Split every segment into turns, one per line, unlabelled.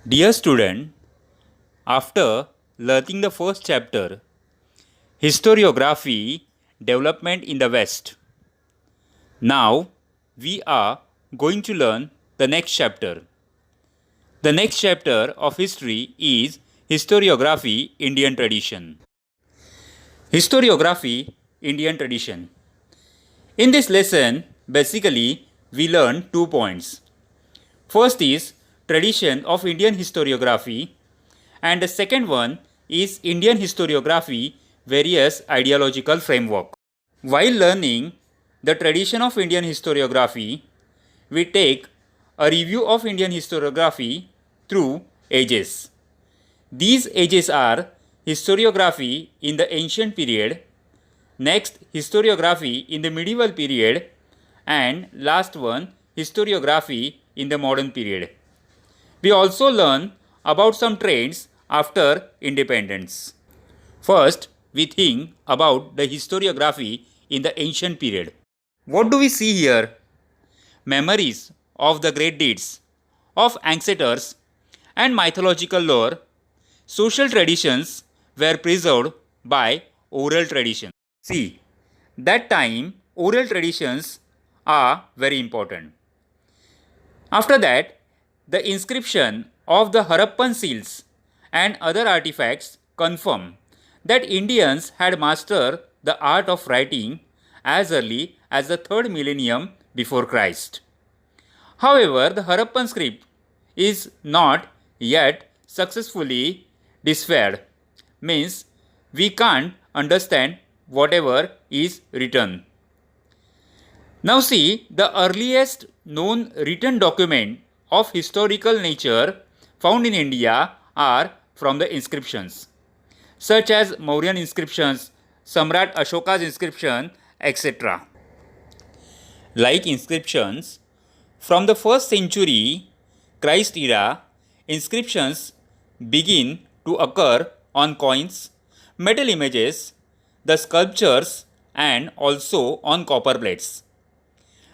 Dear student, after learning the first chapter, Historiography Development in the West, now we are going to learn the next chapter. The next chapter of history is Historiography Indian Tradition. Historiography Indian Tradition. In this lesson, basically, we learn 2 points. First is tradition of Indian historiography, and the second one is Indian historiography various ideological framework. While learning the tradition of Indian historiography, we take a review of Indian historiography through ages. These ages are historiography in the ancient period, next historiography in the medieval period, and last one historiography in the modern period. We also learn about some trends after independence. First, we think about the historiography in the ancient period. What do we see here? Memories of the great deeds of ancestors and mythological lore. Social traditions were preserved by oral tradition. See, that time oral traditions are very important. After that, the inscription of the Harappan seals and other artifacts confirm that Indians had mastered the art of writing as early as the 3rd millennium before Christ. However, the Harappan script is not yet successfully deciphered, means we can't understand whatever is written. Now see, the earliest known written document of historical nature found in India are from the inscriptions, such as Mauryan inscriptions, Samrat Ashoka's inscription, etc. Like inscriptions from the 1st century Christ era, inscriptions begin to occur on coins, metal images, the sculptures, and also on copper plates.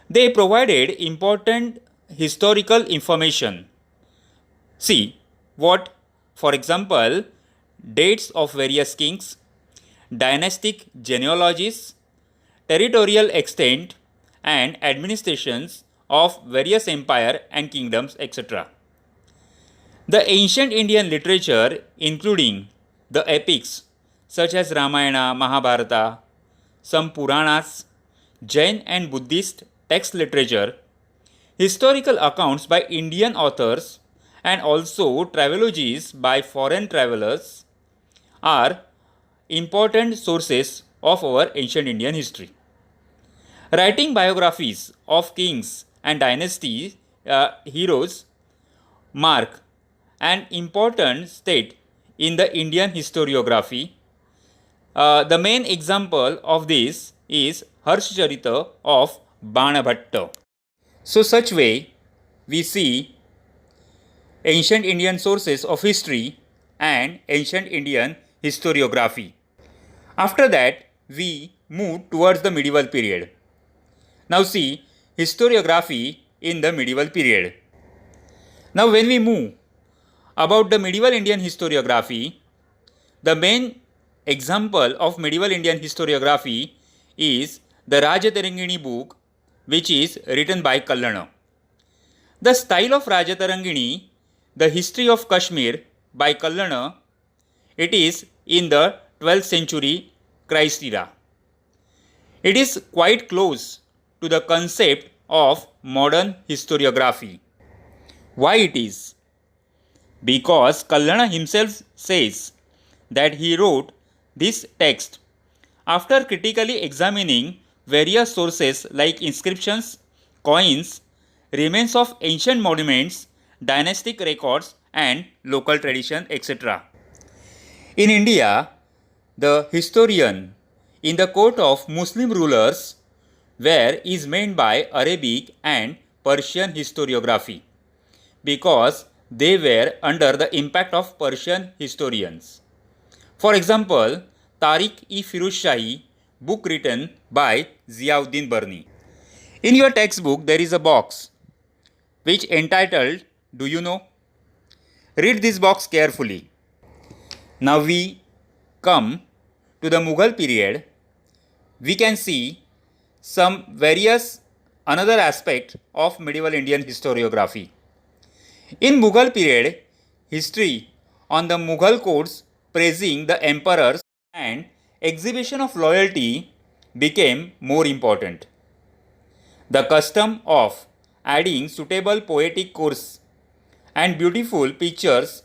They provided important historical information. See what, for example, dates of various kings, dynastic genealogies, territorial extent, and administrations of various empire and kingdoms, etc. The ancient Indian literature, including the epics such as Ramayana, Mahabharata, some Puranas, Jain and Buddhist text literature, historical accounts by Indian authors, and also travelogies by foreign travelers are important sources of our ancient Indian history. Writing biographies of kings and dynasty heroes mark an important state in the Indian historiography. The main example of this is Harshcharita of Banabhatta. So such way we see ancient Indian sources of history and ancient Indian historiography. After that, we move towards the medieval period. Now see historiography in the medieval period. Now when we move about the medieval Indian historiography, the main example of medieval Indian historiography is the Rajatarangini book, which is written by Kallana. The style of Rajatarangini, the history of Kashmir by Kallana, it is in the 12th century Christ era. It is quite close to the concept of modern historiography. Why it is? Because Kallana himself says that he wrote this text after critically examining various sources like inscriptions, coins, remains of ancient monuments, dynastic records, and local tradition, etc. In India, the historian in the court of Muslim rulers where is meant by Arabic and Persian historiography because they were under the impact of Persian historians. For example, Tariq-e-Firuz-Shahi book written by Ziauddin Barni. In your textbook there is a box which entitled, do you know? Read this box carefully. Now we come to the Mughal period. We can see some various another aspect of medieval Indian historiography. In Mughal period, history on the Mughal courts praising the emperors and exhibition of loyalty became more important. The custom of adding suitable poetic chorus and beautiful pictures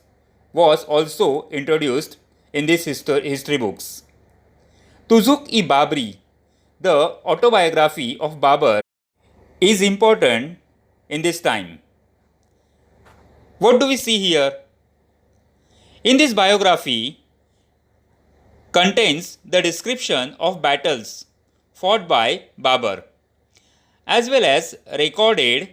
was also introduced in these history books. Tuzuk-i-Babri, the autobiography of Babur, is important in this time. What do we see here? In this biography contains the description of battles fought by Babur, as well as recorded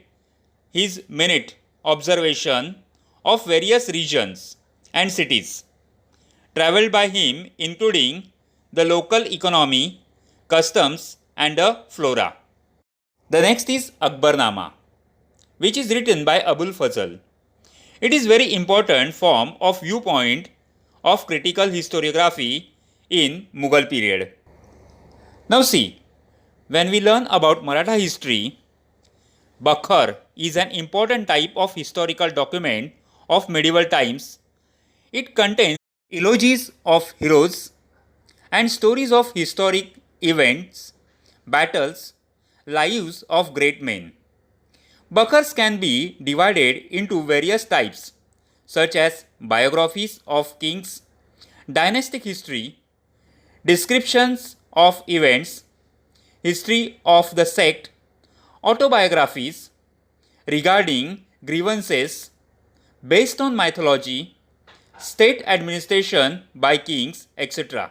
his minute observation of various regions and cities travelled by him, including the local economy, customs and the flora. The next is Akbarnama, which is written by Abul Fazl. It is very important form of viewpoint of critical historiography in Mughal period. Now see, when we learn about Maratha history, Bakhar is an important type of historical document of medieval times. It contains eulogies of heroes and stories of historic events, battles, lives of great men. Bakhars can be divided into various types, such as biographies of kings, dynastic history, descriptions of events, history of the sect, autobiographies regarding grievances based on mythology, state administration by kings, etc.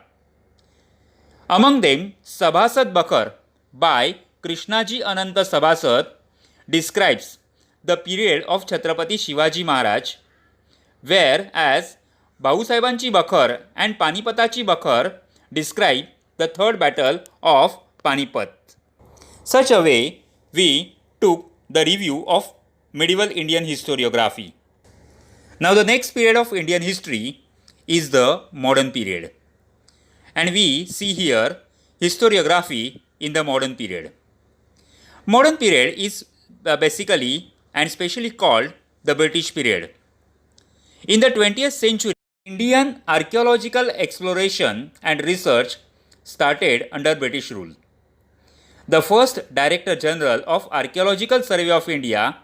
Among them, Sabhasad Bakhar by Krishnaji Ananta Sabhasad describes the period of Chhatrapati Shivaji Maharaj, whereas Bahusahebchi Bakhar and Panipatachi Bakhar describe the third battle of Panipat. Such a way, we took the review of medieval Indian historiography. Now the next period of Indian history is the modern period. And we see here historiography in the modern period. Modern period is basically and specially called the British period. In the 20th century, Indian archaeological exploration and research started under British rule. The first Director General of Archaeological Survey of India,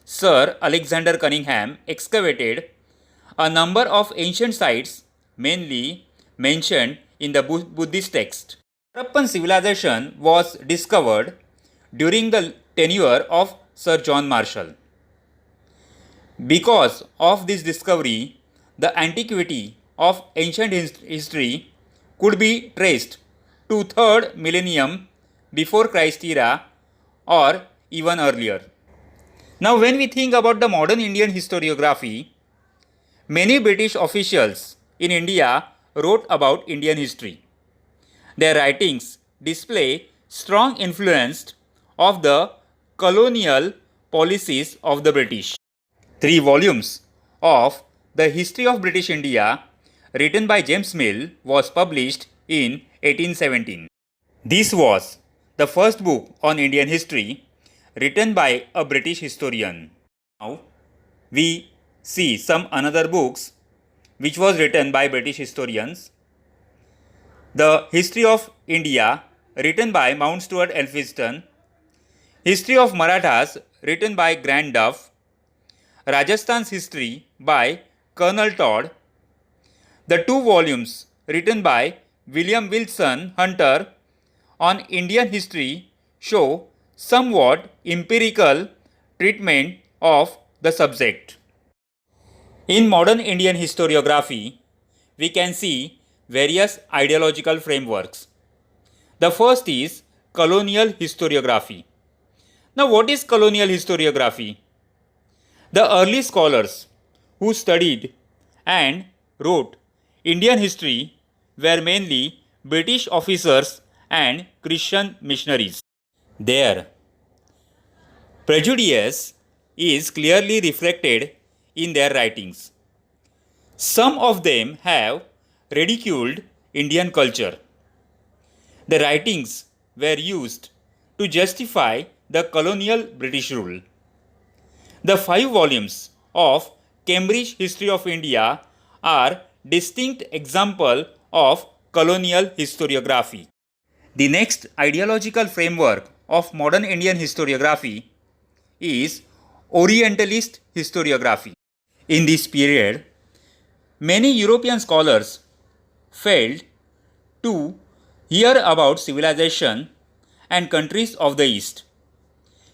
Sir Alexander Cunningham, excavated a number of ancient sites mainly mentioned in the Buddhist text. Harappan civilization was discovered during the tenure of Sir John Marshall. Because of this discovery, the antiquity of ancient history could be traced to 3rd millennium before Christ era or even earlier. Now when we think about the modern Indian historiography, many British officials in India wrote about Indian history. Their writings display strong influence of the colonial policies of the British. 3 volumes of The History of British India, written by James Mill, was published in 1817. This was the first book on Indian history written by a British historian. Now we see some another books which was written by British historians. The History of India, written by Mount Stuart Elphinstone. History of Marathas, written by Grant Duff. Rajasthan's History by Colonel Todd. The 2 volumes written by William Wilson Hunter on Indian history show somewhat empirical treatment of the subject. In modern Indian historiography, we can see various ideological frameworks. The first is colonial historiography. Now, what is colonial historiography? The early scholars who studied and wrote Indian history were mainly British officers and Christian missionaries. Their prejudice is clearly reflected in their writings. Some of them have ridiculed Indian culture. The writings were used to justify the colonial British rule. The 5 volumes of Cambridge History of India are distinct example of colonial historiography. The next ideological framework of modern Indian historiography is Orientalist historiography. In this period, many European scholars failed to hear about civilization and countries of the East.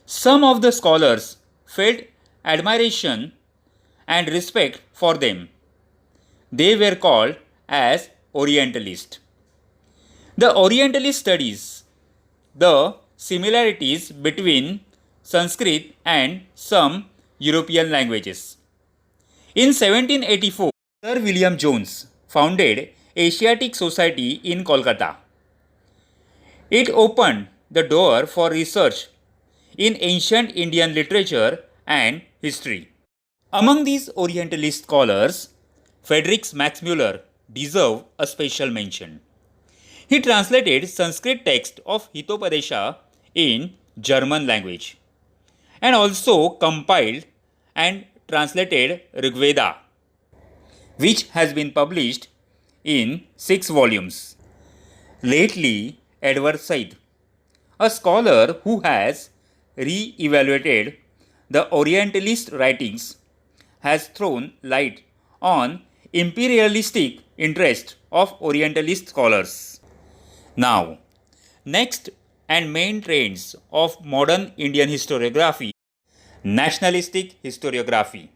Some of the scholars felt admiration and respect for them. They were called as Orientalists. The Orientalist studies the similarities between Sanskrit and some European languages. In 1784, Sir William Jones founded Asiatic Society in Kolkata. It opened the door for research in ancient Indian literature and history. Among these Orientalist scholars, Friedrich Max Müller deserves a special mention. He translated Sanskrit text of Hitopadesha in German language and also compiled and translated Rigveda, which has been published in 6 volumes. Lately, Edward Said, a scholar who has re-evaluated the Orientalist writings, has thrown light on imperialistic interest of Orientalist scholars. Now, next and main trends of modern Indian historiography, nationalistic historiography.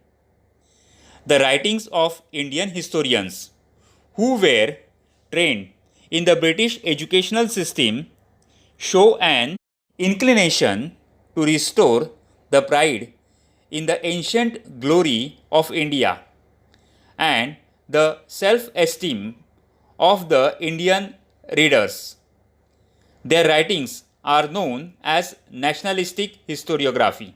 The writings of Indian historians who were trained in the British educational system show an inclination to restore the pride in the ancient glory of India and the self-esteem of the Indian readers. Their writings are known as nationalistic historiography.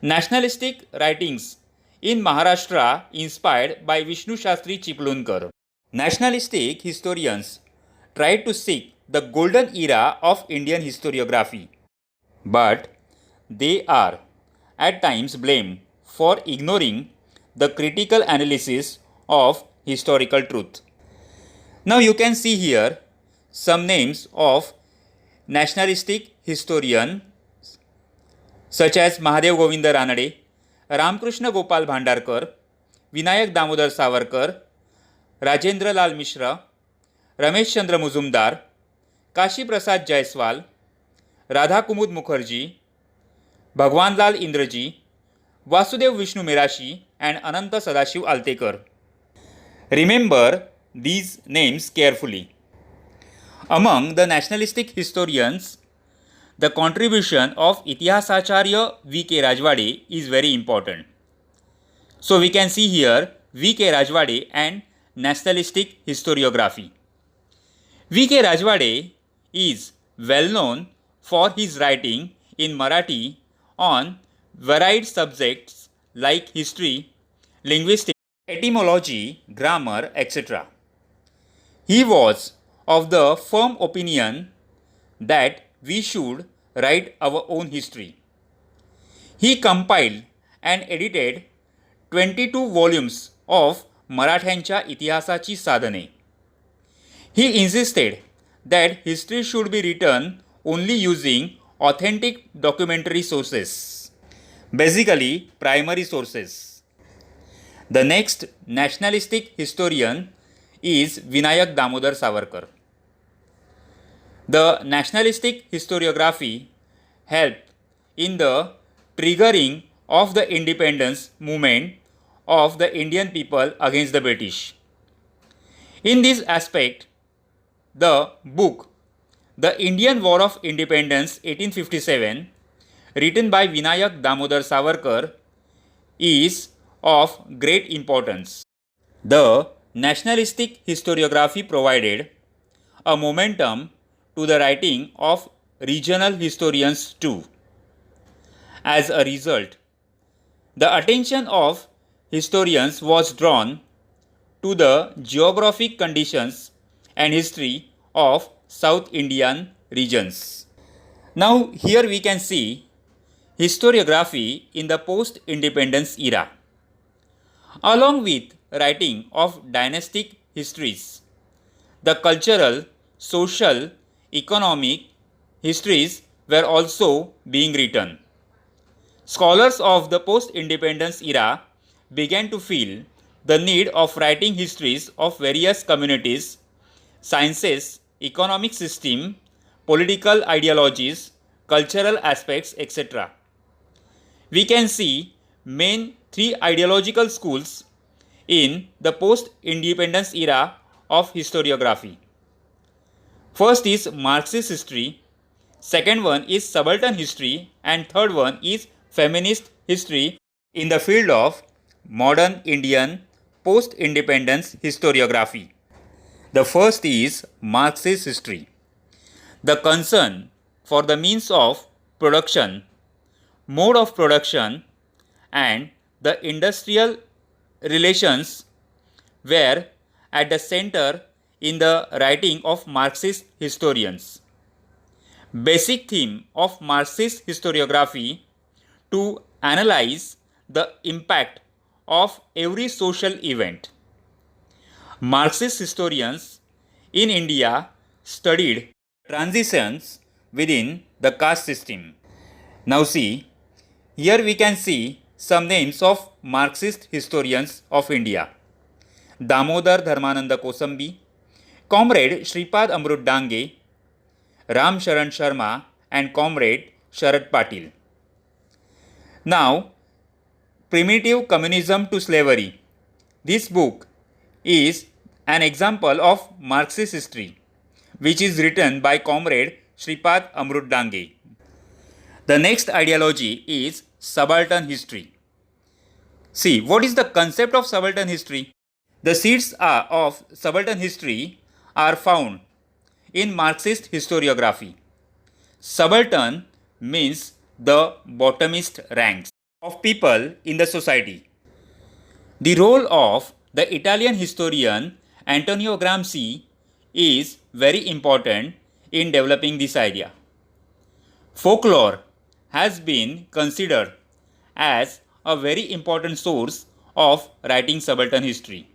Nationalistic writings in Maharashtra inspired by Vishnu Shastri Chiplunkar. Nationalistic historians tried to seek the golden era of Indian historiography, but they are at times blamed for ignoring the critical analysis of historical truth. Now you can see here some names of nationalistic historians such as Mahadev Govinda Ranade, Ramkrishna Gopal Bhandarkar, Vinayak Damodar Savarkar, Rajendra Lal Mishra, Ramesh Chandra Muzumdar, Kashi Prasad Jaiswal, Radha Kumud Mukherjee, Bhagwan Lal Indraji, Vasudev Vishnu Merashi and Ananta Sadashiv Altekar. Remember these names carefully. Among the nationalistic historians, the contribution of Itihasacharya V.K. Rajwade is very important. So we can see here V.K. Rajwade and nationalistic historiography. V.K. Rajwade is well known for his writing in Marathi on varied subjects like history, linguistics, etymology, grammar, etc. He was of the firm opinion that we should write our own history. He compiled and edited 22 volumes of Maraठ्यांच्या इतिहासाची साधने. He insisted that history should be written only using authentic documentary sources, basically primary sources. The next nationalistic historian is Vinayak Damodar Savarkar. The nationalistic historiography helped in the triggering of the independence movement of the Indian people against the British. In this aspect, the book The Indian War of Independence 1857, written by Vinayak Damodar Savarkar, is of great importance. The nationalistic historiography provided a momentum to the writing of regional historians too. As a result, the attention of historians was drawn to the geographic conditions and history of South Indian regions. Now here we can see historiography in the post-independence era. Along with writing of dynastic histories, the cultural, social, economic histories were also being written. Scholars of the post-independence era began to feel the need of writing histories of various communities, sciences, economic system, political ideologies, cultural aspects, etc. We can see main three ideological schools in the post-independence era of historiography. First is Marxist history, second one is subaltern history, and third one is feminist history in the field of modern Indian post-independence historiography. The first is Marxist history. The concern for the means of production, mode of production, and the industrial relations were at the center in the writing of Marxist historians. Basic theme of Marxist historiography to analyze the impact of every social event. Marxist historians in India studied transitions within the caste system. Now see, here we can see some names of Marxist historians of India. Damodar Dharmananda Kosambi, Comrade Shripad Amrut Dange, Ram Sharan Sharma, and Comrade Sharad Patil. Now, Primitive Communism to Slavery. This book is an example of Marxist history, which is written by Comrade Shripad Amrut Dange. The next ideology is subaltern history. See, what is the concept of subaltern history? The seeds of subaltern history are found in Marxist historiography. Subaltern means the bottomist ranks of people in the society. The role of the Italian historian Antonio Gramsci is very important in developing this idea. Folklore has been considered as a very important source of writing subaltern history.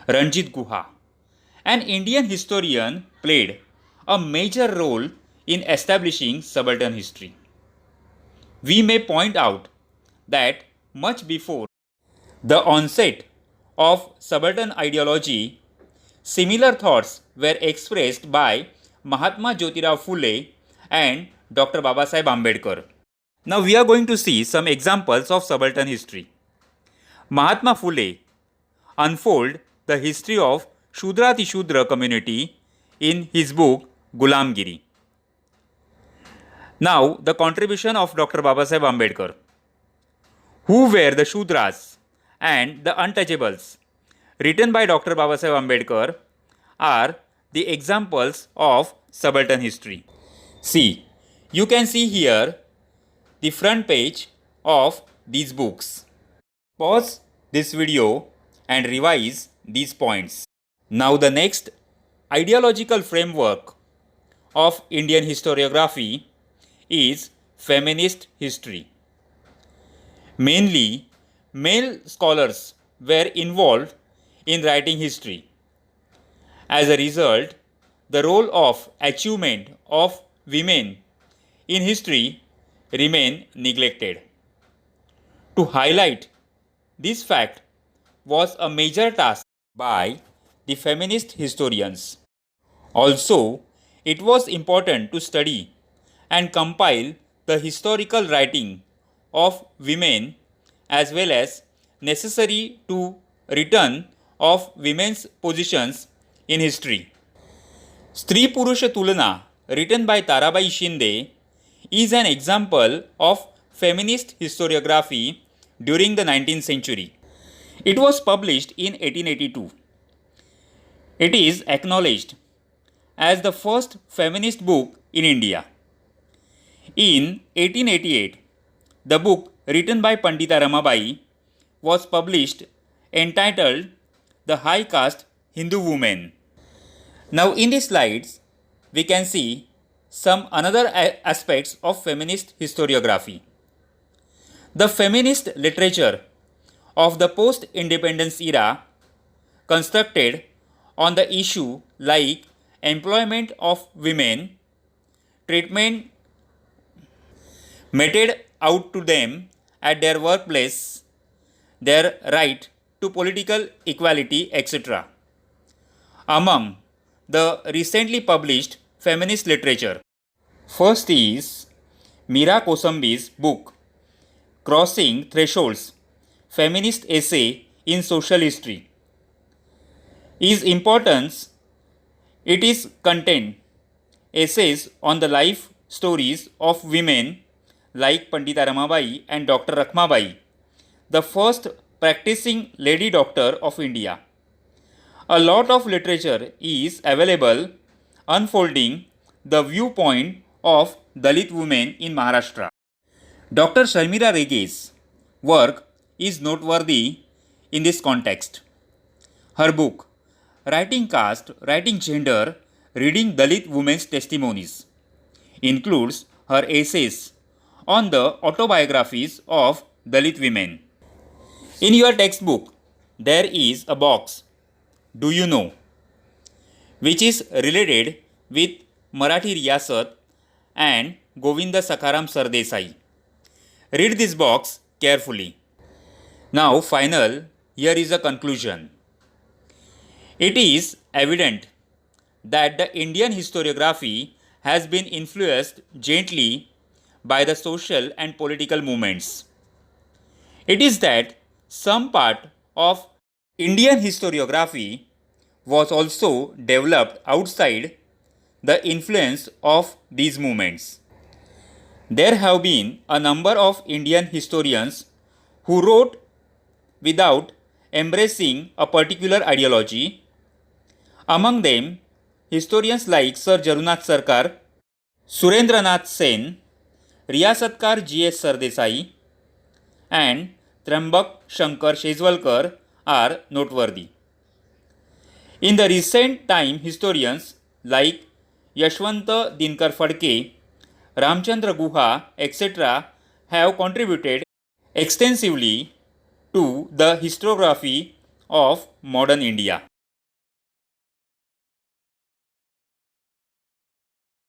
Ranjit Guha, an Indian historian, played a major role in establishing subaltern history. We may point out that much before the onset of subaltern ideology, similar thoughts were expressed by Mahatma Jyotirao Phule and Dr. Babasaheb Ambedkar. Now we are going to see some examples of subaltern history. Mahatma Phule unfolded the history of Shudrati Shudra community in his book Gulamgiri. Now the contribution of Dr. Babasaheb Ambedkar. Who were the Shudras and the Untouchables, written by Dr. Babasaheb Ambedkar, are the examples of subaltern history. See, you can see here the front page of these books. Pause this video and revise these points. Now the next ideological framework of Indian historiography is feminist history. Mainly, male scholars were involved in writing history. As a result, the role of achievement of women in history remain neglected. To highlight this fact was a major task by the feminist historians. Also, it was important to study and compile the historical writing of women as well as necessary to return of women's positions in history. Stree Purusha Tulana, written by Tarabai Shinde, is an example of feminist historiography during the 19th century. It was published in 1882. It is acknowledged as the first feminist book in India. In 1888, the book written by Pandita Ramabai was published entitled the high caste Hindu women. Now in these slides, we can see some another aspects of feminist historiography. The feminist literature of the post-independence era constructed on the issue like employment of women, treatment meted out to them at their workplace, their right to political equality, etc. Among the recently published feminist literature, first is Meera Kosambi's book Crossing Thresholds, Feminist Essay in Social History. Its importance, it is contain essays on the life stories of women like Pandita Ramabai and Dr. Rakhmabai, the first practicing lady doctor of India. A lot of literature is available unfolding the viewpoint of Dalit women in Maharashtra. Dr. Sharmila Rege's work is noteworthy in this context. Her book, Writing Caste, Writing Gender, Reading Dalit Women's Testimonies, includes her essays on the autobiographies of Dalit women. In your textbook, there is a box, Do You Know?, which is related with Marathi Riyasat and Govinda Sakaram Sardesai. Read this box carefully. Now, here is a conclusion. It is evident that the Indian historiography has been influenced gently by the social and political movements. It is that some part of Indian historiography was also developed outside the influence of these movements. There have been a number of Indian historians who wrote without embracing a particular ideology. Among them, historians like Sir Jarunath Sarkar, Surendranath Sen, Riyasatkar G.S. Sardesai, and Trambak Shankar Shezvalkar are noteworthy. In the recent time, historians like Yashwanta Dinkar Phadke, Ramchandra Guha, etc. have contributed extensively to the historiography of modern India.